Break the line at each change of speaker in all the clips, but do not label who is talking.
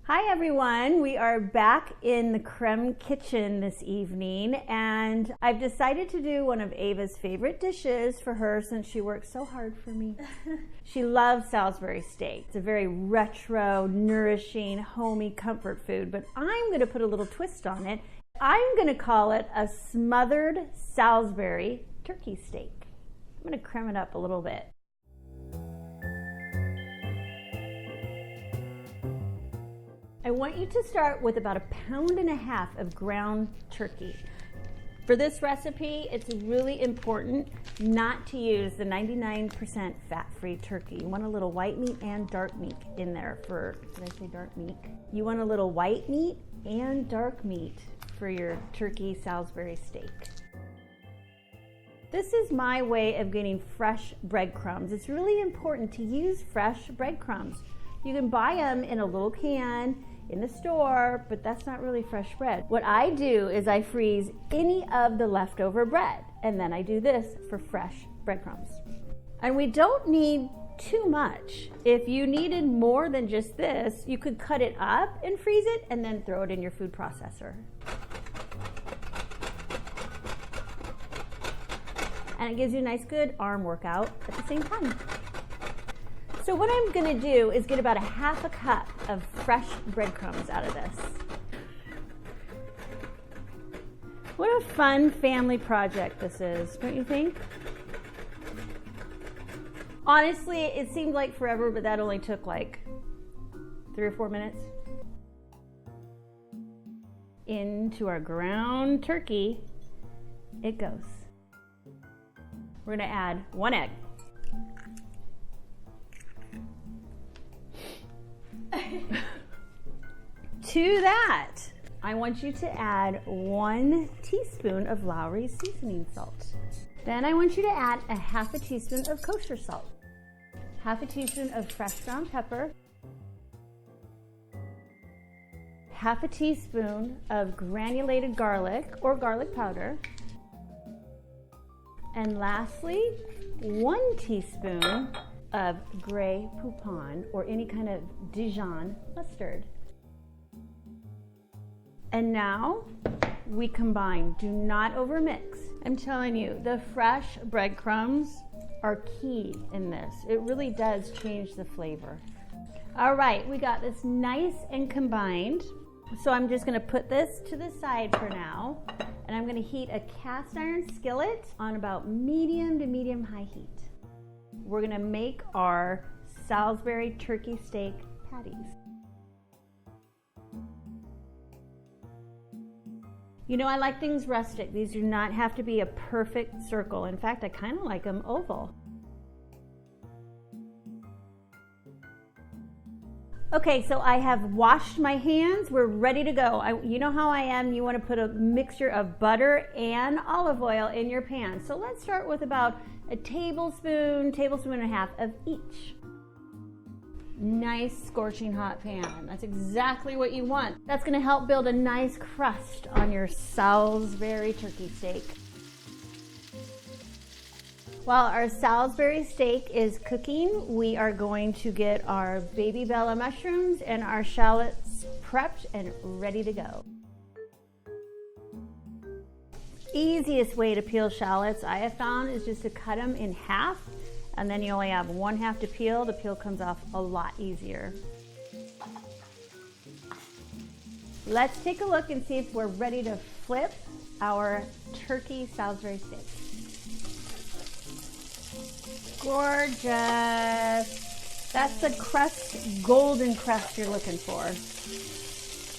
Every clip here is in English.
Hi everyone, we are back in the Crème kitchen this evening, and I've decided to do one of Ava's favorite dishes for her since she works so hard for me. She loves Salisbury steak. It's a very retro, nourishing, homey comfort food, but I'm going to put a little twist on it. I'm going to call it a smothered Salisbury turkey steak. I'm going to crème it up a little bit. I want you to start with about 1.5 pounds of ground turkey. For this recipe, it's really important not to use the 99% fat-free turkey. You want a little white meat and dark meat in there for, did I say dark meat? You want a little white meat and dark meat for your turkey Salisbury steak. This is my way of getting fresh breadcrumbs. It's really important to use fresh breadcrumbs. You can buy them in a little can in the store, but that's not really fresh bread. What I do is I freeze any of the leftover bread, and then I do this for fresh breadcrumbs. And we don't need too much. If you needed more than just this, you could cut it up and freeze it and then throw it in your food processor. And it gives you a nice good arm workout at the same time. So what I'm going to do is get about 1/2 cup of fresh breadcrumbs out of this. What a fun family project this is, don't you think? Honestly, it seemed like forever, but that only took like 3 or 4 minutes. Into our ground turkey it goes. We're going to add 1 egg. To that, I want you to add 1 teaspoon of Lowry's seasoning salt. Then I want you to add 1/2 teaspoon of kosher salt, 1/2 teaspoon of fresh ground pepper, 1/2 teaspoon of granulated garlic or garlic powder, and lastly, 1 teaspoon of Grey Poupon or any kind of Dijon mustard. And now we combine. Do not overmix. I'm telling you, the fresh breadcrumbs are key in this. It really does change the flavor. All right, we got this nice and combined. So I'm just gonna put this to the side for now, and I'm gonna heat a cast iron skillet on about medium to medium high heat. We're gonna make our Salisbury turkey steak patties. You know, I like things rustic. These do not have to be a perfect circle. In fact, I kind of like them oval. Okay, so I have washed my hands. We're ready to go. You know how I am. You want to put a mixture of butter and olive oil in your pan. So let's start with about a tablespoon and a half of each. Nice scorching hot pan. That's exactly what you want. That's going to help build a nice crust on your Salisbury turkey steak. While our Salisbury steak is cooking, we are going to get our baby bella mushrooms and our shallots prepped and ready to go. Easiest way to peel shallots I have found is just to cut them in half, and then you only have 1/2 to peel. The peel comes off a lot easier. Let's take a look and see if we're ready to flip our turkey Salisbury steak. Gorgeous. That's the crust, golden crust you're looking for.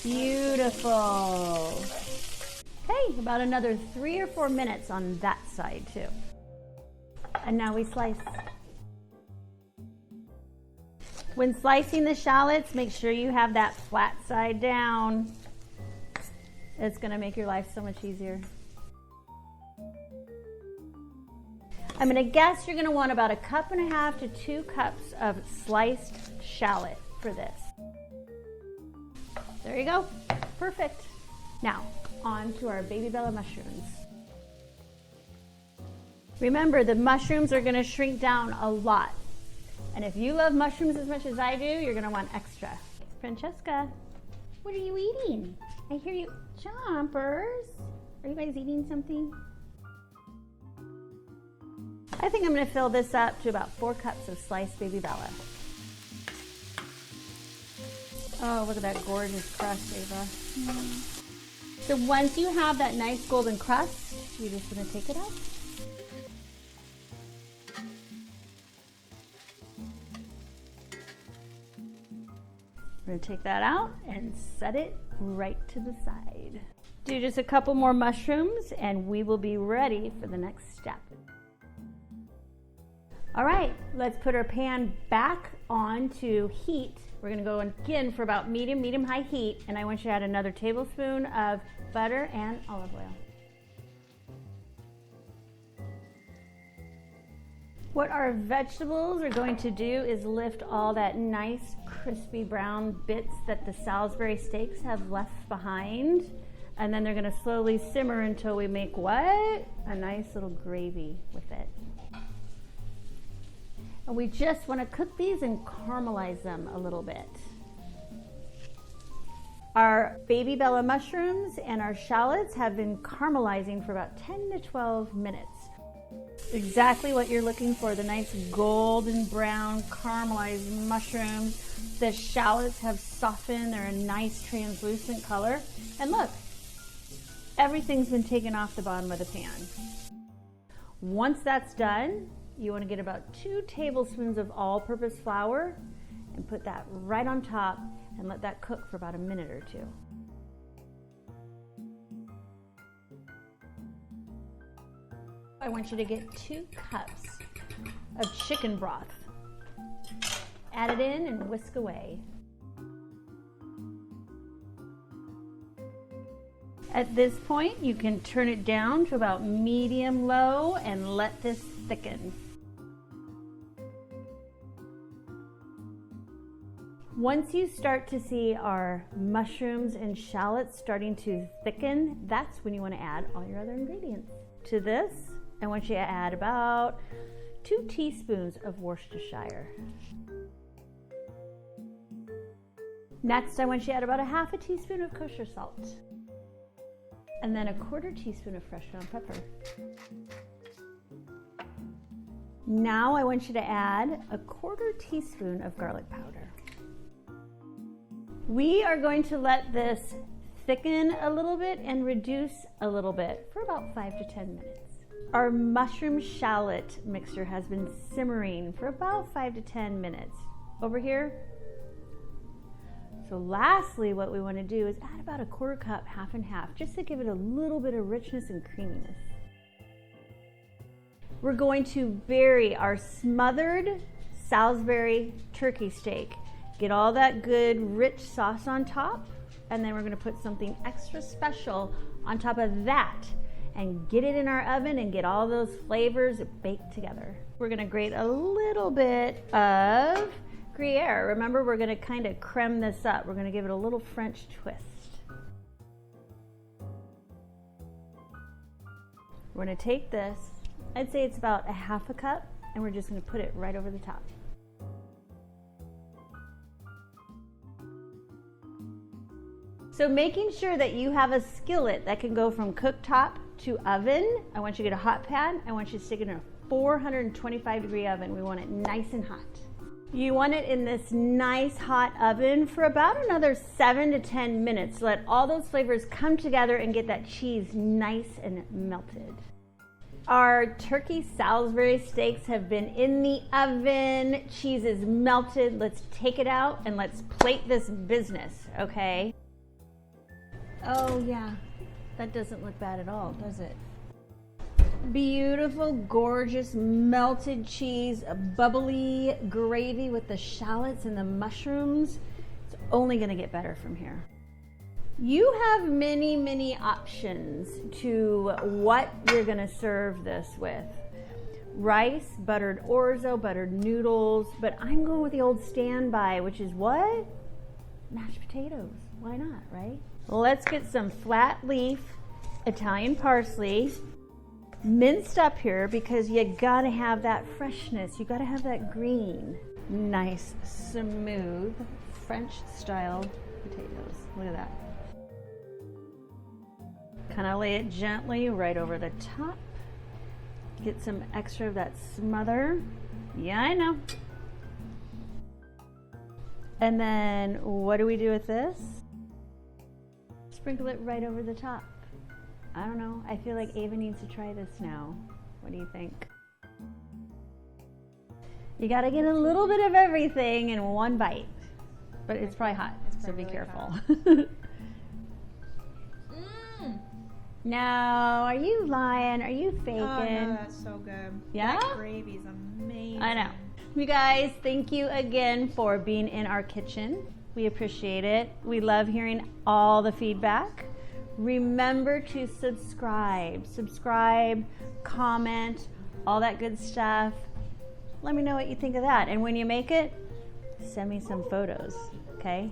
Beautiful. Okay, about another 3 or 4 minutes on that side too. And now we slice. When slicing the shallots, make sure you have that flat side down. It's gonna make your life so much easier. I'm gonna guess you're gonna want about 1.5 cups to 2 cups of sliced shallot for this. There you go, perfect. Now, on to our baby bella mushrooms. Remember, the mushrooms are gonna shrink down a lot. And if you love mushrooms as much as I do, you're gonna want extra. Francesca, What are you eating? I hear you. Chompers. Are you guys eating something? I think I'm going to fill this up to about 4 cups of sliced baby Bella. Oh, look at that gorgeous crust, Ava. So once you have that nice golden crust, you're just going to take it out. We're going to take that out and set it right to the side. Do just a couple more mushrooms and we will be ready for the next step. All right, let's put our pan back on to heat. We're gonna go again for about medium-high heat, and I want you to add another tablespoon of butter and olive oil. What our vegetables are going to do is lift all that nice crispy brown bits that the Salisbury steaks have left behind, and then they're gonna slowly simmer until we make what? A nice little gravy with it. And we just want to cook these and caramelize them a little bit. Our baby Bella mushrooms and our shallots have been caramelizing for about 10 to 12 minutes. Exactly what you're looking for, the nice golden brown caramelized mushrooms. The shallots have softened, they're a nice translucent color. And look, everything's been taken off the bottom of the pan. Once that's done, you want to get about 2 tablespoons of all-purpose flour and put that right on top and let that cook for about a minute or 2. I want you to get 2 cups of chicken broth. Add it in and whisk away. At this point, you can turn it down to about medium-low and let this thicken. Once you start to see our mushrooms and shallots starting to thicken, that's when you want to add all your other ingredients. To this, I want you to add about 2 teaspoons of Worcestershire. Next, I want you to add about 1/2 teaspoon of kosher salt. And then 1/4 teaspoon of fresh ground pepper. Now I want you to add 1/4 teaspoon of garlic powder. We are going to let this thicken a little bit and reduce a little bit for about 5 to 10 minutes. Our mushroom shallot mixture has been simmering for about 5 to 10 minutes. Over here. So lastly, what we want to do is add about 1/4 cup, half and half, just to give it a little bit of richness and creaminess. We're going to bury our smothered Salisbury turkey steak. Get all that good rich sauce on top, and then we're going to put something extra special on top of that and get it in our oven and get all those flavors baked together. We're going to grate a little bit of Gruyere. Remember, we're going to kind of crème this up. We're going to give it a little French twist. We're going to take this, I'd say it's about 1/2 cup, and we're just going to put it right over the top. So making sure that you have a skillet that can go from cooktop to oven. I want you to get a hot pan. I want you to stick it in a 425-degree oven. We want it nice and hot. You want it in this nice hot oven for about another 7 to 10 minutes. Let all those flavors come together and get that cheese nice and melted. Our turkey Salisbury steaks have been in the oven. Cheese is melted. Let's take it out and let's plate this business, okay? Oh yeah, that doesn't look bad at all, does it? Beautiful, gorgeous, melted cheese, a bubbly gravy with the shallots and the mushrooms. It's only gonna get better from here. You have many, many options to what you're gonna serve this with. Rice, buttered orzo, buttered noodles, but I'm going with the old standby, which is what? Mashed potatoes. Why not, right? Let's get some flat leaf Italian parsley minced up here because you gotta have that freshness. You gotta have that green. Nice, smooth, French style potatoes. Look at that. Kind of lay it gently right over the top. Get some extra of that smother. Yeah, I know. And then what do we do with this? Sprinkle it right over the top. I don't know. I feel like Ava needs to try this now. What do you think? You gotta get a little bit of everything in one bite. But it's probably hot, so be careful. No, are you lying? Are you faking?
Oh, no, that's so good.
Yeah?
That gravy's amazing.
I know. You guys, thank you again for being in our kitchen. We appreciate it. We love hearing all the feedback. Remember to subscribe, comment, all that good stuff. Let me know what you think of that. And when you make it, send me some photos, okay?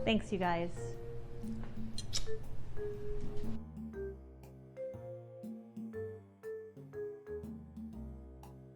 Thanks, you guys.